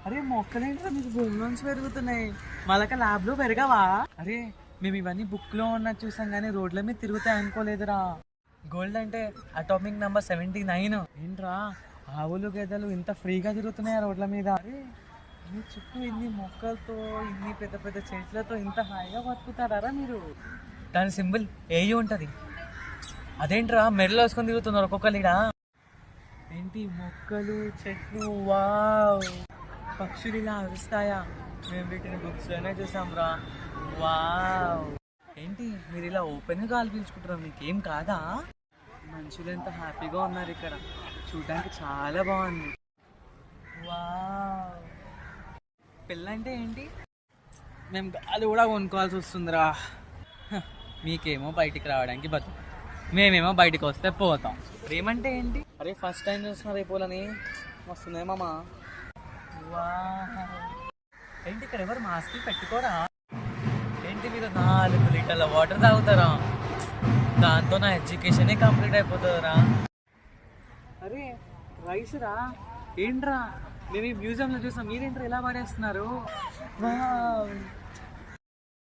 అరే మొక్కలేంట్రా మీకు భూమి నుంచి పెరుగుతున్నాయి, మళ్ళక ల్యాబ్లో పెరగవా? అరే మేము ఇవన్నీ బుక్లో ఉన్నది చూసాం కానీ రోడ్ల మీద తిరుగుతాయి అనుకోలేదురా. గోల్డ్ అంటే అటామిక్ నెంబర్ 79. ఏంట్రా ఆవులు గేదెలు ఇంత ఫ్రీగా తిరుగుతున్నాయా రోడ్ల మీద? అరే మీ చుట్టూ ఇన్ని మొక్కలతో ఇన్ని పెద్ద పెద్ద చెట్లతో ఇంత హాయిగా బతుకుతారా మీరు? దాని సింబల్ ఏయు ఉంటుంది. అదేంట్రా మెడలో వేసుకొని తిరుగుతున్నారు ఒక్కొక్కరిడా? ఏంటి మొక్కలు చెట్లు, వావ్ పక్షులు ఇలా అరుస్తాయా? మేము వీటిని బుక్స్లోనే చూసాం రా. వావ్ ఏంటి మీరు ఇలా ఓపెన్గా గాలి పీల్చుకుంటారా? మీకేం కాదా? మనుషులు ఎంత హ్యాపీగా ఉన్నారు ఇక్కడ, చూడడానికి చాలా బాగుంది. వావ్ పెళ్ళంటే ఏంటి? మేము గాలి కూడా కొనుక్కోవాల్సి వస్తుందిరా. మీకేమో బయటికి రావడానికి బతుకు, మేమేమో బయటికి వస్తే పోతాం. ప్రేమంటే ఏంటి? అరే ఫస్ట్ టైం చూస్తున్నారు రేపోలని వస్తున్నాయి మామ. ఏంటి ఇక్కడ ఎవరు మాస్క్ పెట్టుకోరా? ఏంటి మీరు 4 లీటర్ల వాటర్ తాగుతారా? దాంతో నా ఎడ్యుకేషనే కంప్లీట్ అయిపోతుందిరా. అరే రైస్ రా. ఏంట్రా మేము ఈ మ్యూజియంలో చూసాం, మీరేంట్రా ఇలా పడేస్తున్నారు?